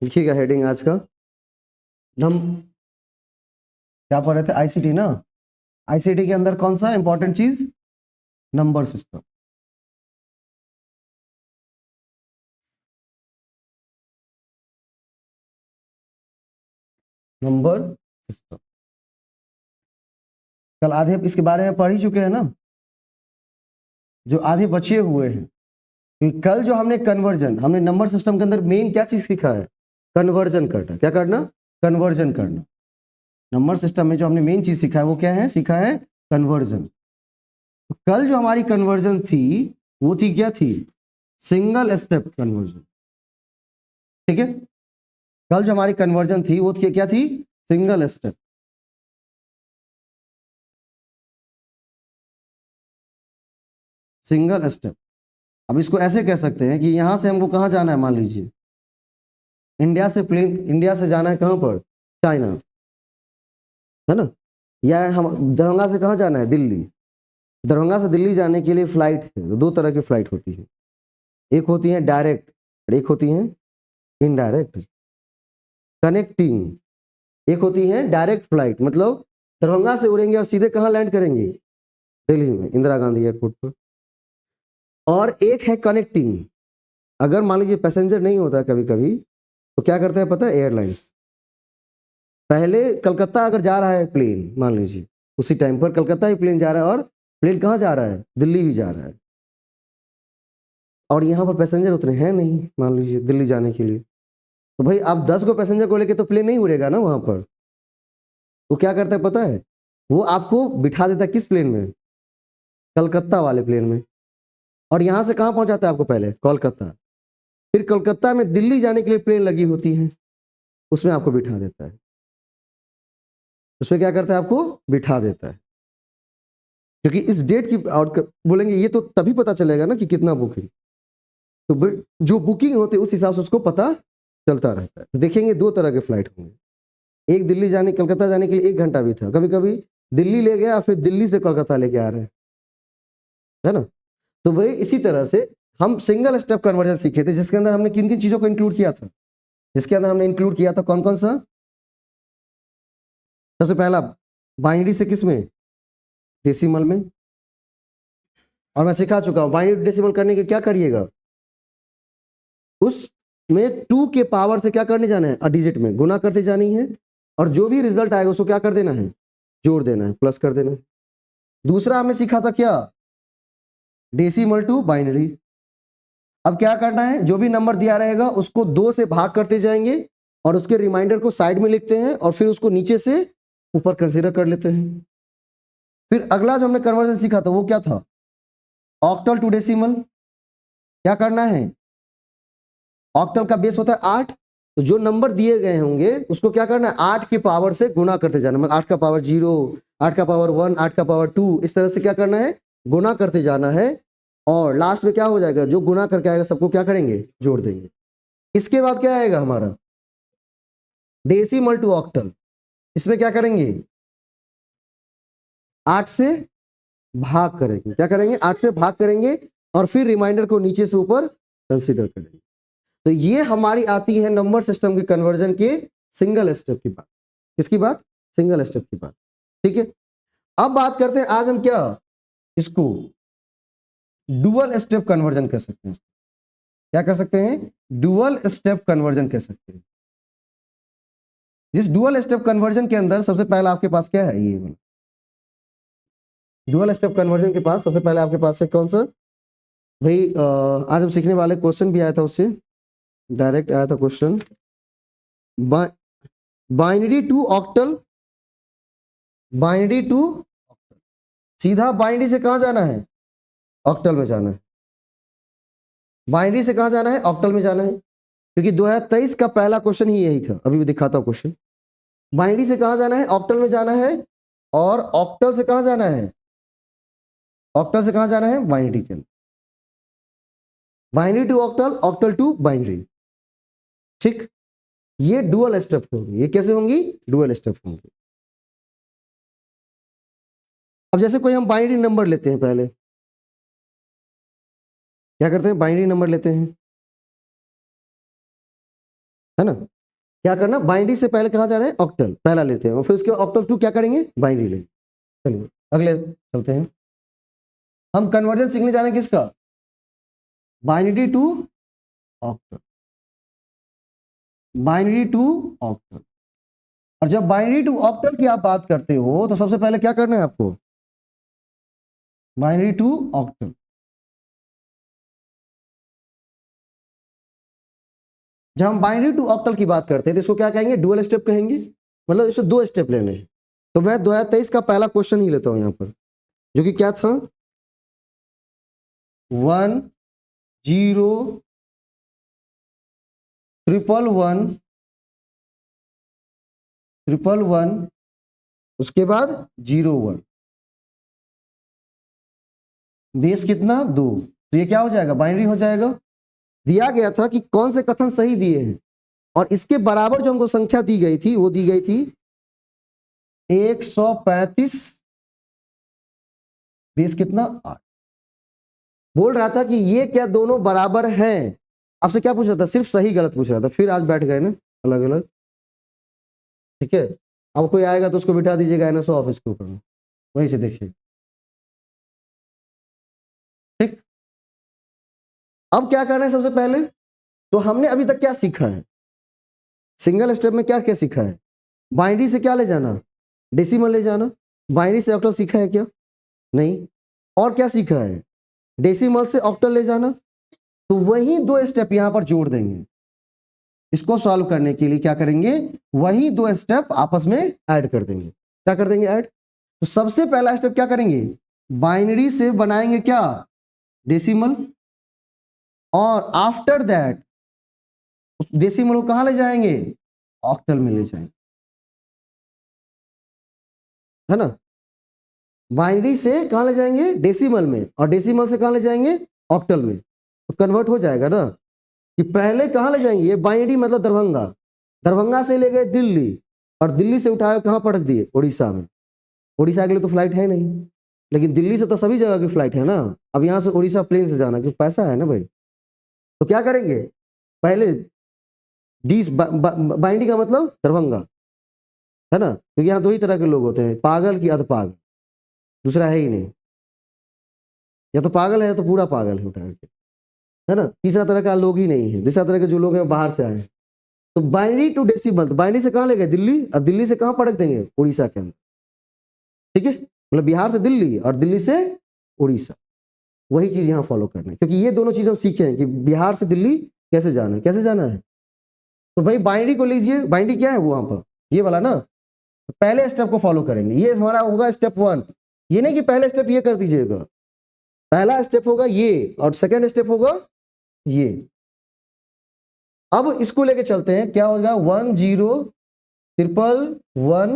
लिखिएगा हेडिंग आज का। हम क्या पढ़ रहे थे? आईसीटी ना। आईसीटी के अंदर कौन सा इंपॉर्टेंट चीज? Number system. नंबर सिस्टम कल आधे इसके बारे में पढ़ ही चुके हैं ना, जो आधे बचे हुए हैं। क्योंकि कल जो हमने कन्वर्जन, हमने नंबर सिस्टम के अंदर मेन क्या चीज सीखा है? कन्वर्जन करना। क्या करना? कन्वर्जन करना। नंबर सिस्टम में जो हमने मेन चीज सीखा है वो क्या है? सीखा है कन्वर्जन। तो कल जो हमारी कन्वर्जन थी वो थी क्या थी? Single step conversion. ठीक है, कल जो हमारी कन्वर्जन थी वो थी क्या थी? Single step. Single step. अब इसको ऐसे कह सकते हैं कि यहां से हमको कहां जाना है, मान लीजिए इंडिया से प्लेन, इंडिया से जाना है कहां पर? चाइना, है ना। या हम दरभंगा से कहां जाना है? दिल्ली। दरभंगा से दिल्ली जाने के लिए फ्लाइट है, दो तरह की फ्लाइट होती है। एक होती है डायरेक्ट और एक होती है इनडायरेक्ट। कनेक्टिंग। एक होती है डायरेक्ट फ्लाइट, मतलब दरभंगा से उड़ेंगे और सीधे कहां लैंड करेंगे? दिल्ली में, इंदिरा गांधी एयरपोर्ट पर। और एक है कनेक्टिंग। अगर मान लीजिए पैसेंजर नहीं होता कभी कभी, तो क्या करते हैं पता है? एयरलाइंस पहले कलकत्ता अगर जा रहा है प्लेन, मान लीजिए उसी टाइम पर कलकत्ता ही प्लेन जा रहा है और प्लेन कहाँ जा रहा है? दिल्ली भी जा रहा है। और यहाँ पर पैसेंजर उतने हैं नहीं, मान लीजिए दिल्ली जाने के लिए। तो भाई आप 10 को पैसेंजर को लेके तो प्लेन नहीं उड़ेगा ना वहां पर। वो क्या करता है पता है? वो आपको बिठा देता है किस प्लेन में? कलकत्ता वाले प्लेन में। और यहाँ से कहाँ पहुंचाता है आपको? पहले कोलकाता। फिर कोलकाता में दिल्ली जाने के लिए प्लेन लगी होती है, उसमें आपको बिठा देता है। उसमें क्या करता है? आपको बिठा देता है। क्योंकि इस डेट की आउट बोलेंगे ये तो तभी पता चलेगा ना कि कितना बुकिंग। तो जो बुकिंग होती है उस हिसाब से उसको पता चलता रहता है। तो देखेंगे दो तरह के फ्लाइट होंगे। एक दिल्ली जाने, कलकत्ता जाने के लिए 1 घंटा भी था, कभी कभी दिल्ली ले गया फिर दिल्ली से कोलकाता लेके आ रहे हैं, है ना। तो भाई इसी तरह से हम सिंगल स्टेप कन्वर्जन सीखे थे, जिसके अंदर हमने किन किन चीजों को इंक्लूड किया था? जिसके अंदर हमने इंक्लूड किया था कौन कौन सा? सबसे पहला बाइनरी से किस में? डेसिमल में। और मैं सिखा चुका हूं बाइनरी डेसिमल करने के क्या करिएगा, उसमें 2 के पावर से क्या करने जाना है? डिजिट में गुना करते जानी है। और जो भी रिजल्ट आएगा उसको क्या कर देना है? जोड़ देना है, प्लस कर देना है। दूसरा हमने सीखा था क्या? Decimal to binary. अब क्या करना है? जो भी नंबर दिया रहेगा उसको 2 से भाग करते जाएंगे और उसके रिमाइंडर को साइड में लिखते हैं और फिर उसको नीचे से ऊपर कंसीडर कर लेते हैं। फिर अगला जो हमने कन्वर्जन सीखा था वो क्या था? Octal to decimal. क्या करना है? ऑक्टल का बेस होता है 8, तो जो नंबर दिए गए होंगे उसको क्या करना है? 8 की पावर से गुना करते जाना, मतलब 8 का पावर 0, 8 का पावर 1, 8 का पावर 2, इस तरह से क्या करना है? गुना करते जाना है। और लास्ट में क्या हो जाएगा? जो गुना करके आएगा सबको क्या करेंगे? जोड़ देंगे। इसके बाद क्या आएगा हमारा? Decimal to octal. इसमें क्या करेंगे? 8 से भाग करेंगे। क्या करेंगे? 8 से भाग करेंगे और फिर रिमाइंडर को नीचे से ऊपर कंसीडर करेंगे। तो ये हमारी आती है नंबर सिस्टम की कन्वर्जन के सिंगल स्टेप की बात। किसकी बात? सिंगल स्टेप की बात। ठीक है, अब बात करते हैं आज हम क्या इसको डुअल स्टेप कन्वर्जन कर सकते हैं। क्या कर सकते हैं? डुअल स्टेप कन्वर्जन कर सकते हैं। जिस डुअल स्टेप कन्वर्जन के अंदर सबसे पहला आपके पास क्या है? ये डुअल स्टेप कन्वर्जन के पास सबसे पहले आपके पास है कौन सा भाई? आज हम सीखने वाले क्वेश्चन भी आया था, उससे डायरेक्ट आया था question. Binary to octal. Binary to सीधा बाइनरी से कहां जाना है? ऑक्टल में जाना है। बाइनरी से कहां जाना है? ऑक्टल में जाना है। क्योंकि 2023 का पहला क्वेश्चन ही यही था। अभी भी दिखाता हूं क्वेश्चन। बाइनरी से कहां जाना है? ऑक्टल में जाना है। और ऑक्टल से कहां जाना है? ऑक्टल से कहां जाना है? बाइनरी के अंदर। Binary to octal, octal to binary. ठीक, ये डुअल स्टेप होंगी। ये कैसे होंगी? डुअल स्टेप होंगी। अब जैसे कोई हम बाइनरी नंबर लेते हैं, पहले क्या करते हैं? बाइनरी नंबर लेते हैं। है ना। क्या करना, बाइनरी से पहले कहाँ जा रहे हैं, ऑक्टल पहला लेते हैं और फिर उसके ऑक्टल टू क्या करेंगे, बाइनरी लेंगे। चलिए अगले चलते हैं। हम कन्वर्जन सीखने जा रहे हैं किसका, binary to octal, binary to octal. और जब बाइनरी टू ऑक्टल की आप बात करते हो तो सबसे पहले क्या करना है आपको, बाइनरी टू ऑक्टल। जब हम बाइनरी टू ऑक्टल की बात करते हैं तो इसको क्या कहेंगे, डुअल स्टेप कहेंगे, मतलब इससे 2 स्टेप लेने हैं। तो मैं 2023 का पहला क्वेश्चन ही लेता हूं यहां पर, जो कि क्या था, 1 0 1 1 1 उसके बाद 0 1, बेस कितना 2, तो ये क्या हो जाएगा, बाइनरी हो जाएगा। दिया गया था कि कौन से कथन सही दिए हैं और इसके बराबर जो हमको संख्या दी गई थी वो दी गई थी 135, बेस कितना 8। बोल रहा था कि ये क्या दोनों बराबर हैं, आपसे क्या पूछ रहा था, सिर्फ सही गलत पूछ रहा था, फिर आज बैठ गए ना अलग अलग। ठीक है, अब कोई आएगा तो उसको बिठा दीजिएगा एनएसओ ऑफिस के ऊपर में, वहीं से देखिए। ठीक, अब क्या करना है, सबसे पहले तो हमने अभी तक क्या सीखा है, सिंगल स्टेप में क्या क्या सीखा है, बाइनरी से क्या ले जाना, डेसिमल ले जाना। बाइनरी से ऑक्टल सीखा है क्या, नहीं। और क्या सीखा है, डेसिमल से ऑक्टल ले जाना। तो वही 2 स्टेप यहां पर जोड़ देंगे, इसको सॉल्व करने के लिए क्या करेंगे, वही 2 स्टेप आपस में ऐड कर देंगे। क्या कर देंगे, ऐड। तो सबसे पहला स्टेप क्या करेंगे, बाइनरी से बनाएंगे क्या, डेसिमल, और आफ्टर दैट डेसिमल को कहां ले जाएंगे, ऑक्टल में ले जाएंगे, है ना। बाइनरी से कहां ले जाएंगे, डेसिमल में, और डेसिमल से कहां ले जाएंगे, ऑक्टल में। तो कन्वर्ट हो जाएगा ना, कि पहले कहां ले जाएंगे, ये बाइनरी मतलब दरभंगा, दरभंगा से ले गए दिल्ली, और दिल्ली से उठाए कहां पटक दिए, उड़ीसा में। उड़ीसा के लिए तो फ्लाइट है नहीं, लेकिन दिल्ली से तो सभी जगह की फ्लाइट है ना। अब यहाँ से उड़ीसा प्लेन से जाना, क्योंकि पैसा है ना भाई। तो क्या करेंगे, पहले डी बाइंडिंग का मतलब दरभंगा, है ना, क्योंकि यहाँ 2 ही तरह के लोग होते हैं, पागल की अधपागल, दूसरा है ही नहीं। या तो पागल है या तो पूरा पागल है उठा के, है ना। तीसरा तरह का लोग ही नहीं है, दूसरा तरह के जो लोग हैं बाहर से आए हैं। तो बाइनरी टू डेसिमल, तो बाइनरी से कहाँ ले गए, दिल्ली, और दिल्ली से कहाँ पटक देंगे, उड़ीसा के अंदर। ठीक है, मतलब बिहार से दिल्ली और दिल्ली से उड़ीसा, वही चीज यहाँ फॉलो करना है, क्योंकि ये दोनों चीज हम सीखे हैं कि बिहार से दिल्ली कैसे जाना है, कैसे जाना है। तो भाई बाइनरी को लीजिए, बाइनरी क्या है वो वहां पर, ये वाला ना। तो पहले स्टेप को फॉलो करेंगे, ये हमारा होगा स्टेप 1। ये नहीं कि पहले स्टेप ये कर दीजिएगा, पहला स्टेप होगा ये और सेकेंड स्टेप होगा ये। अब इसको लेके चलते हैं, क्या होगा, 1 0 1 1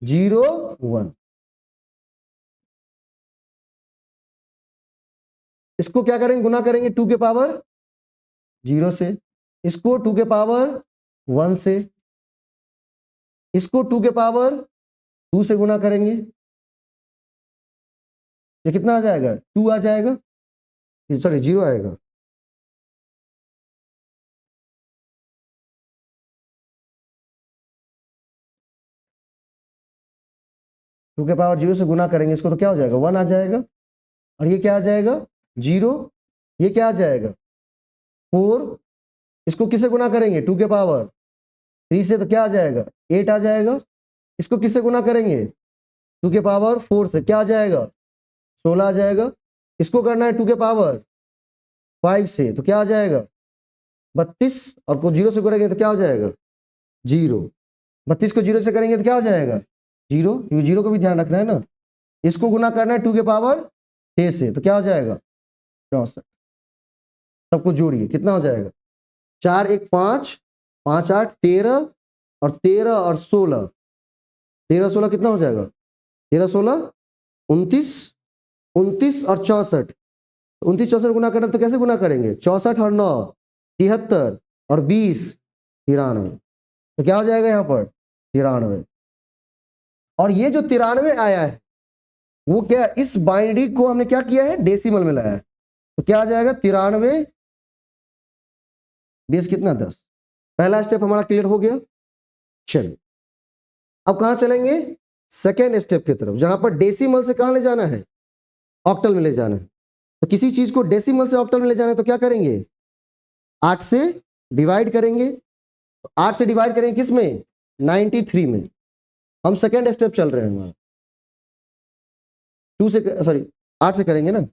0 1। इसको क्या करेंगे, गुना करेंगे 2 के पावर 0 से, इसको 2 के पावर 1 से, इसको 2 के पावर 2 से गुना करेंगे, ये कितना आ जाएगा, 2 आ जाएगा, सॉरी 0 आएगा। टू के पावर 0 से गुना करेंगे इसको, तो क्या हो जाएगा, 1 आ जाएगा। और ये क्या आ जाएगा, 0, ये क्या आ जाएगा 4। इसको किससे गुना करेंगे, 2 के पावर 3 से, तो क्या आ जाएगा 8 आ जाएगा। इसको किससे गुना करेंगे, 2 के पावर 4 से, क्या आ जाएगा 16 आ जाएगा। इसको करना है 2 के पावर 5 से, तो क्या आ जाएगा 32, और को 0 से करेंगे तो क्या हो जाएगा 0। 32 को 0 से करेंगे तो क्या हो जाएगा 0, क्योंकि 0 को भी ध्यान रखना है ना। इसको गुना करना है 2 के पावर 6 से, तो क्या हो जाएगा 64। सबको जोड़िए, कितना हो जाएगा, 4 1 5 5 8 13, और 13 और 16, 13 16 कितना हो जाएगा, 13 16 29, 29 और 64। 29 64 गुना करना तो कैसे गुना करेंगे, 64 और 9 73, और 20 93। तो क्या हो जाएगा यहाँ पर 93। और ये जो 93 आया है वो क्या, इस बाइनरी को हमने क्या किया है, डेसिमल में लाया है। तो क्या आ जाएगा 93, बेस कितना 10। पहला स्टेप हमारा क्लियर हो गया। चलिए अब कहां चलेंगे, सेकेंड स्टेप की तरफ, जहां पर डेसिमल से कहां ले जाना है, ऑक्टल में ले जाना है। तो किसी चीज को डेसिमल से ऑक्टल में ले जाना है तो क्या करेंगे, 8 से डिवाइड करेंगे। 8 से डिवाइड करेंगे किस में, 93 में। हम सेकेंड स्टेप चल रहे हैं हमारा, 2 से सॉरी 8 से करेंगे ना,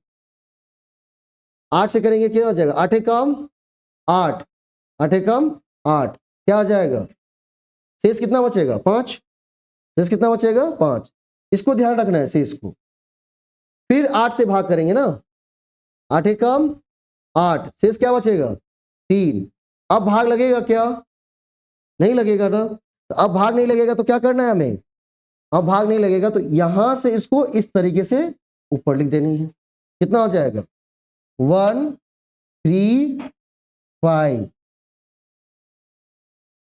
8 से करेंगे क्या हो जाएगा, 8 कम 8, 8 कम 8, क्या आ जाएगा, शेष कितना बचेगा 5, शेष कितना बचेगा 5। इसको ध्यान रखना है शेष को। फिर 8 से भाग करेंगे ना, 8 कम 8, शेष क्या बचेगा 3। अब भाग लगेगा क्या, नहीं लगेगा ना। तो अब भाग नहीं लगेगा तो क्या करना है हमें, अब भाग नहीं लगेगा तो यहां से इसको इस तरीके से ऊपर लिख देनी है। कितना हो जाएगा 1 3 5।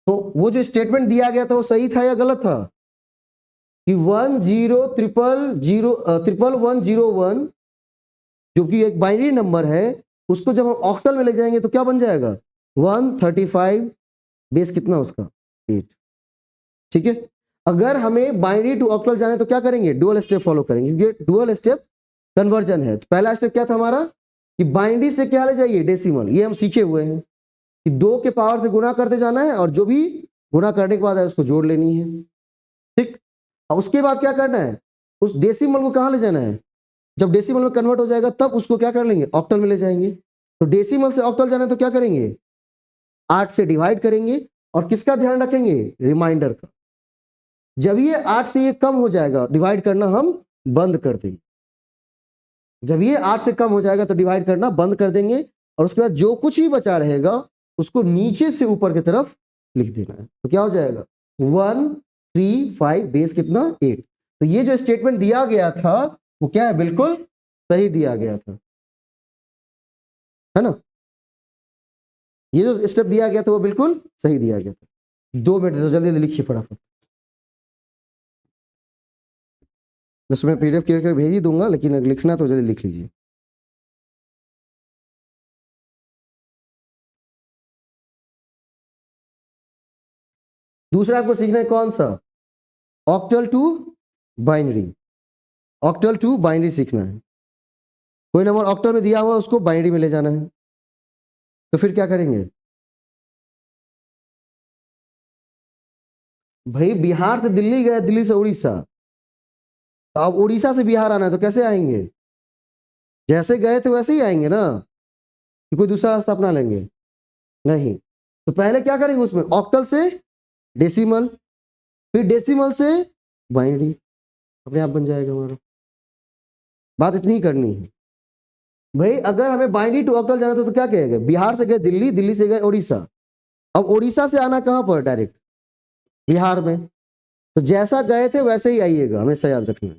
तो वो जो स्टेटमेंट दिया गया था वो सही था या गलत था, कि 1000001101 जो कि एक बाइनरी नंबर है, उसको जब हम ऑक्टल में ले जाएंगे तो क्या बन जाएगा 135, बेस कितना उसका 8। ठीक है, अगर हमें बाइनरी टू ऑक्टल जाना है तो क्या करेंगे, डुअल स्टेप फॉलो करेंगे, क्योंकि डुअल स्टेप कन्वर्जन है। पहला स्टेप क्या था हमारा, कि बाइनरी से क्या ले जाइए डेसिमल, ये हम सीखे हुए हैं कि 2 के पावर से गुणा करते जाना है और जो भी गुणा करने के बाद है उसको जोड़ लेनी है। ठीक, और उसके बाद क्या करना है, उस डेसिमल को कहां ले जाना है, जब डेसिमल में कन्वर्ट हो जाएगा तब उसको क्या कर लेंगे, ऑक्टल में ले जाएंगे। तो डेसिमल से ऑक्टल जाना है तो क्या करेंगे, 8 से डिवाइड करेंगे और किसका ध्यान रखेंगे, रिमाइंडर का। जब ये 8 से ये कम हो जाएगा डिवाइड करना हम बंद कर देंगे, जब ये 8 से कम हो जाएगा तो डिवाइड करना बंद कर देंगे और उसके बाद जो कुछ भी बचा रहेगा उसको नीचे से ऊपर की तरफ लिख देना है। तो क्या हो जाएगा 1 3 5, बेस कितना 8। तो ये जो स्टेटमेंट दिया गया था वो क्या है, बिल्कुल सही दिया गया था, है ना। ये जो स्टेप दिया गया था वो बिल्कुल सही दिया गया था। 2 मिनट तो जल्दी जल्दी लिखिए फटाफट, बस मैं पीडीएफ क्लियर कर भेज ही दूंगा, लेकिन लिखना तो जल्दी लिख लीजिए। दूसरा आपको सीखना है कौन सा, octal to binary, octal to binary सीखना है। कोई नंबर ऑक्टल में दिया हुआ उसको बाइनरी में ले जाना है। तो फिर क्या करेंगे भाई, बिहार से दिल्ली गए, दिल्ली से उड़ीसा, तो अब उड़ीसा से बिहार आना है तो कैसे आएंगे, जैसे गए थे वैसे ही आएंगे ना, कि कोई दूसरा रास्ता अपना लेंगे, नहीं। तो पहले क्या करेंगे, उसमें ऑक्टल से डेसिमल, फिर डेसिमल से बाइनरी, अपने आप बन जाएगा हमारा। बात इतनी ही करनी है भाई। अगर हमें बाइनरी टू ऑक्टल जाना तो क्या कहेंगे, बिहार से गए दिल्ली, दिल्ली से गए उड़ीसा, अब उड़ीसा से आना कहां पर, डायरेक्ट बिहार में। तो जैसा गए थे वैसे ही आइएगा, हमेशा याद रखना।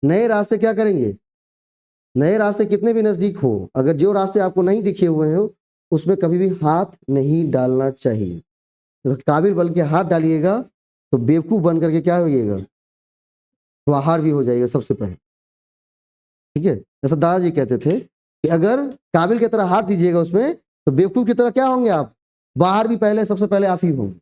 नए रास्ते क्या करेंगे, नए रास्ते कितने भी नजदीक हो, अगर जो रास्ते आपको नहीं दिखे हुए हो उसमें कभी भी हाथ नहीं डालना चाहिए। तो काबिल बन के हाथ डालिएगा तो बेवकूफ बन करके क्या होइएगा, बाहर भी हो जाएगा सबसे पहले। ठीक है, जैसा दादाजी कहते थे कि अगर काबिल की तरह हाथ दीजिएगा उसमें तो बेवकूफ की तरह क्या होंगे आप, बाहर भी पहले सबसे पहले आप ही होंगे,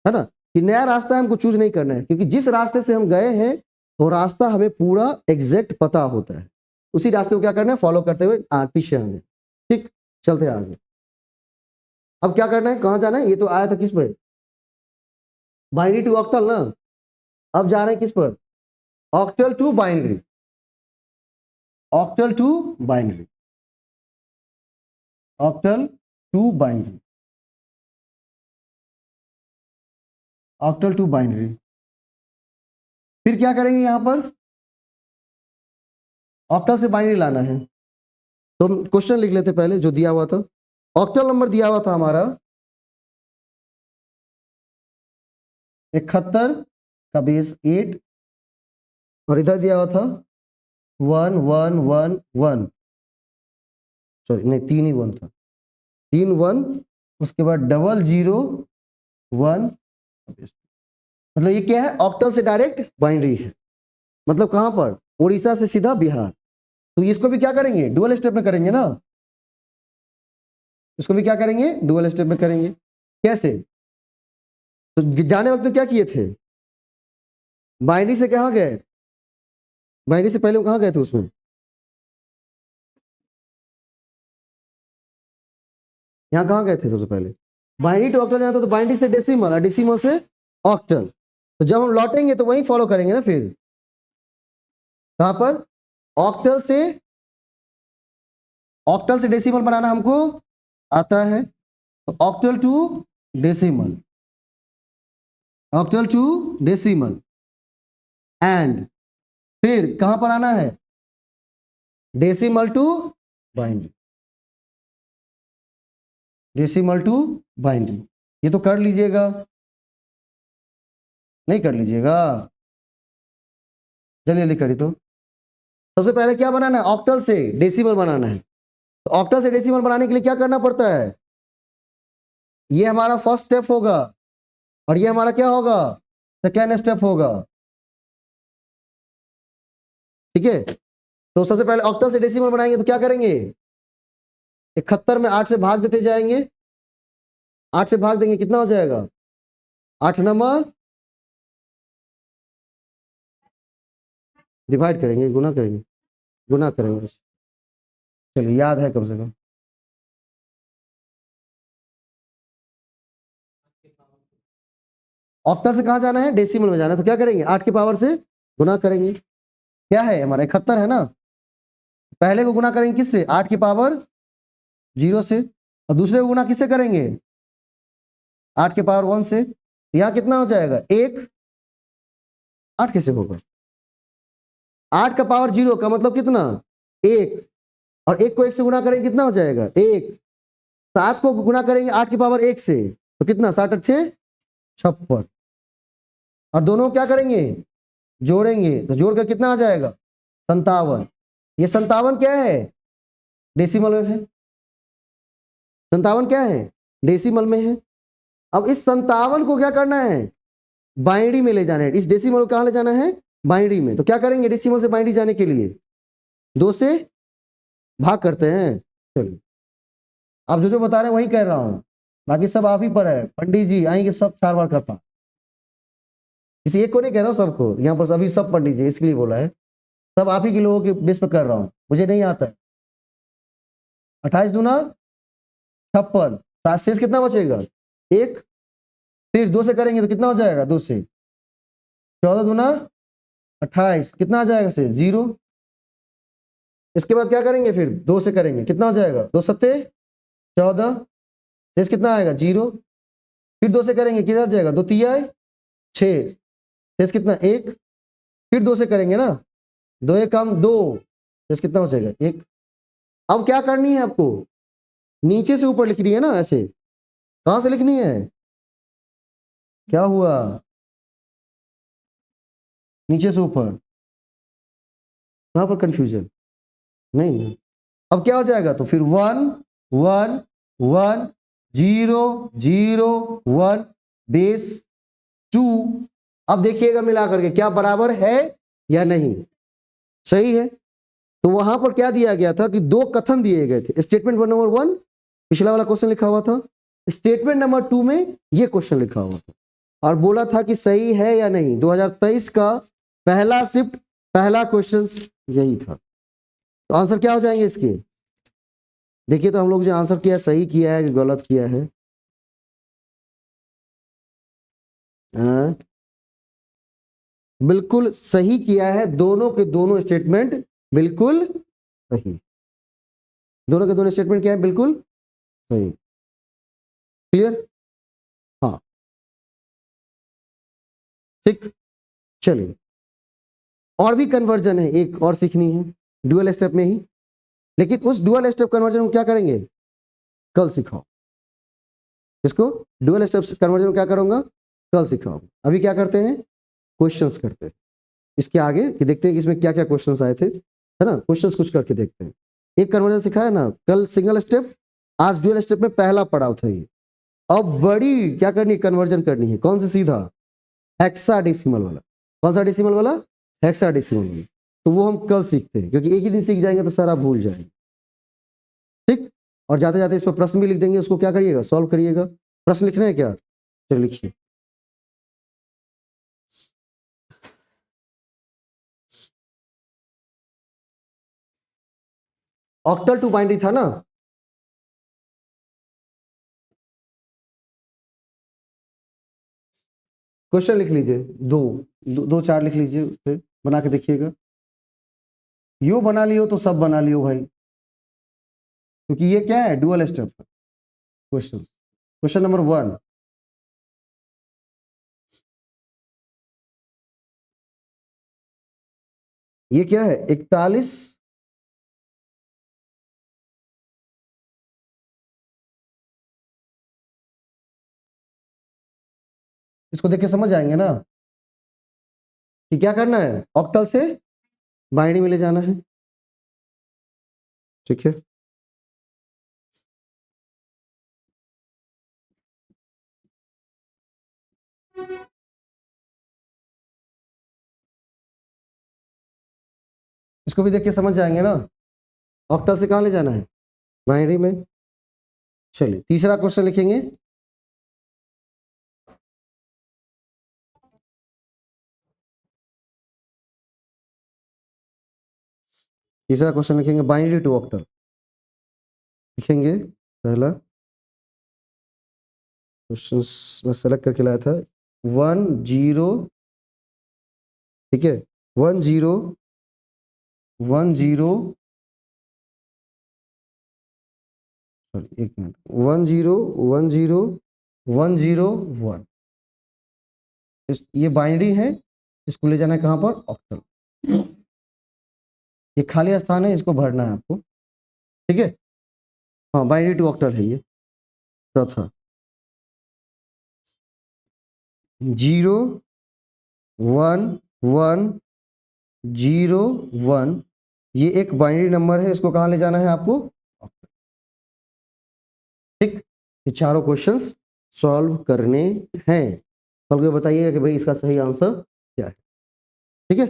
है ना। कि नया रास्ता हमको चूज नहीं करना है, क्योंकि जिस रास्ते से हम गए हैं वो रास्ता हमें पूरा एग्जैक्ट पता होता है, उसी रास्ते को क्या करना है, फॉलो करते हुए पीछे आगे। ठीक, चलते आगे। अब क्या करना है, कहां जाना है, ये तो आया था किस पर, बाइनरी टू ऑक्टल ना। अब जा रहे हैं किस पर, octal to binary, octal to binary, octal to binary, octal to binary. फिर क्या करेंगे, यहां पर ऑक्टल से बाइनरी लाना है। तो हम क्वेश्चन लिख लेते पहले जो दिया हुआ था। ऑक्टल नंबर दिया हुआ था हमारा 71 का बेस 8, और इधर दिया हुआ था 1 1 1 1, सॉरी नहीं 3 ही 1 था, 3 1, उसके बाद 001। मतलब ये क्या है, ऑक्टल से डायरेक्ट बाइनरी है, मतलब कहां पर, उड़ीसा से सीधा बिहार। तो इसको भी क्या करेंगे, डुअल स्टेप में करेंगे ना, इसको भी क्या करेंगे, डुअल स्टेप में करेंगे। कैसे? तो जाने वक्त क्या किए थे? बाइनरी से कहाँ गए? बाइनरी से पहले वो कहाँ गए थे उसमें? यहाँ कहाँ गए थे सबसे पहले? बाइनरी टू ऑक्टल जाना तो बाइनरी से डेसिमल और डेसिमल से ऑक्टल। तो जब हम लौटेंगे तो वही फॉलो करेंगे ना फिर। कहाँ पर? ऑक्टल से डेसिमल बनाना हमको आता है। तो octal to decimal, octal to decimal and फिर कहां पर आना है? Decimal to binary, decimal to binary. ये तो कर लीजिएगा, नहीं कर लीजिएगा? जल्दी जल्दी करिए। तो सबसे पहले क्या बनाना है? ऑक्टल से डेसिमल बनाना है। तो ऑक्टल से डेसिमल बनाने के लिए क्या करना पड़ता है? ये हमारा फर्स्ट स्टेप होगा और ये हमारा क्या होगा? सेकेंड स्टेप होगा। ठीक है, तो सबसे पहले ऑक्टल से डेसिमल बनाएंगे तो क्या करेंगे? 71 में 8 से भाग देते जाएंगे। 8 से भाग देंगे कितना हो जाएगा? 8 नंबर डिवाइड करेंगे, गुना करेंगे, गुना करेंगे। चलो याद है कम से कम। ऑक्टल से कहां जाना है? डेसिमल में जाना है। तो क्या करेंगे? 8 की पावर से गुना करेंगे। क्या है हमारा? 71 है ना। पहले को गुना करेंगे किससे? 8 की पावर 0 से। और दूसरे को गुना किससे करेंगे? 8 की पावर 1 से। यहां कितना हो जाएगा? 1। 8 कैसे होगा? 8 का पावर 0 का मतलब कितना? 1। और 1 को 1 से गुना करेंगे कितना हो जाएगा? 1। 7 को गुना करेंगे 8 की पावर 1 से तो कितना? 7 अच्छे 56। और दोनों को क्या करेंगे? जोड़ेंगे तो जोड़कर कितना आ जाएगा? 57। ये 57 क्या है? डेसिमल में है। 57 क्या है? डेसिमल में है। अब इस 57 को क्या करना है? बाइनरी में ले जाना है। इस डेसिमल को कहां ले जाना है? बाइनरी में। तो क्या करेंगे डेसिमल से बाइनरी जाने के लिए? 2 से भाग करते हैं। चलिए, आप जो जो बता रहे हैं वही कह रहा हूं, बाकी सब आप ही पर है। पंडित जी आएंगे सब 4 बार कर पा, किसी एक को नहीं कह रहा हूं, सबको। यहाँ पर अभी सब पंडित जी इसके लिए बोला है, सब आप ही के लोगों के बेस पर कर रहा हूं, मुझे नहीं आता है। 28 दूना 56, 7 शेष कितना बचेगा? 1। फिर 2 से करेंगे तो कितना हो जाएगा? 2 से 14 दूना 28, कितना आ जाएगा? से 0। इसके बाद क्या करेंगे? फिर 2 से करेंगे कितना हो जाएगा? 2 सत्ते 14, शेष कितना आएगा? 0। फिर 2 से करेंगे कितना आ जाएगा? 2 तिया 6, शेष कितना? 1। फिर 2 से करेंगे ना, 2 एक कम 2, शेष कितना बचेगा? 1। अब क्या करनी है आपको? नीचे से ऊपर लिखनी है ना, ऐसे। कहां से लिखनी है? क्या हुआ? नीचे से ऊपर। कहां पर कंफ्यूजन? नहीं ना। अब क्या हो जाएगा? तो फिर 1 1 1 0 0 1 बेस 2। अब देखिएगा मिला करके क्या बराबर है या नहीं। सही है। तो वहां पर क्या दिया गया था कि 2 कथन दिए गए थे। स्टेटमेंट नंबर 1 पिछला वाला क्वेश्चन लिखा हुआ था, स्टेटमेंट नंबर 2 में ये क्वेश्चन लिखा हुआ था और बोला था कि सही है या नहीं। 2023 का पहला शिफ्ट पहला क्वेश्चन यही था। तो आंसर क्या हो जाएंगे इसके? देखिए तो हम लोग जो आंसर किया सही किया है कि गलत किया है? बिल्कुल सही किया है। दोनों के दोनों स्टेटमेंट बिल्कुल सही। दोनों के दोनों स्टेटमेंट क्या है? बिल्कुल सही। क्लियर? हाँ ठीक। चलिए, और भी कन्वर्जन है, एक और सीखनी है डुअल स्टेप में ही, लेकिन उस डुअल स्टेप कन्वर्जन में क्या करेंगे? कल सिखाओ इसको। डुअल स्टेप कन्वर्जन क्या करूंगा? कल सिखाओ। अभी क्या करते हैं? क्वेश्चंस करते हैं इसके आगे कि देखते हैं कि इसमें क्या क्या क्वेश्चंस आए थे, है ना। क्वेश्चंस कुछ करके देखते हैं। एक कन्वर्जन सिखाया ना कल, सिंगल स्टेप, आज डुअल स्टेप में पहला पड़ाव था ये। अब बड़ी क्या करनी? कन्वर्जन करनी है। कौन से? सीधा हेक्साडेसिमल वाला। कौन सा डेसिमल वाला? हेक्साडेसिमल वाला। तो वो हम कल सीखते हैं, क्योंकि एक ही दिन सीख जाएंगे तो सारा भूल जाएंगे। ठीक। और जाते जाते इस पर प्रश्न भी लिख देंगे, उसको क्या करिएगा? सॉल्व करिएगा। प्रश्न लिखना है क्या? चलिए लिखिए। ऑक्टल टू बाइनरी था ना? क्वेश्चन लिख लीजिए, दो चार लिख लीजिए, फिर बना के देखिएगा। यो बना लियो तो सब बना लियो भाई, क्योंकि ये क्या है, dual step question. Question number 1, ये क्या है, 41 इसको देख के समझ आएंगे ना कि क्या करना है, ऑक्टल से बाइनरी में ले जाना है। ठीक है, इसको भी देख के समझ जाएंगे ना, ऑक्टल से कहां ले जाना है, बाइनरी में। चलिए तीसरा क्वेश्चन लिखेंगे। तीसरा क्वेश्चन लिखेंगे बाइनरी टू ऑक्टल। लिखेंगे पहला क्वेश्चन मैं सेलेक्ट करके लाया था, 10, ठीक है, 10 10, एक मिनट, 10 10 101, ये बाइनरी है, इसको ले जाना है कहां पर, ऑक्टल। ये खाली स्थान है, इसको भरना है आपको, ठीक है। हाँ बाइनरी टू ऑक्टल है ये। चौथा 0 1 1 0 1, ये एक बाइनरी नंबर है, इसको कहां ले जाना है आपको, ठीक। ये चारों क्वेश्चंस सॉल्व करने हैं। कल को बताइएगा कि भाई इसका सही आंसर क्या है, ठीक है।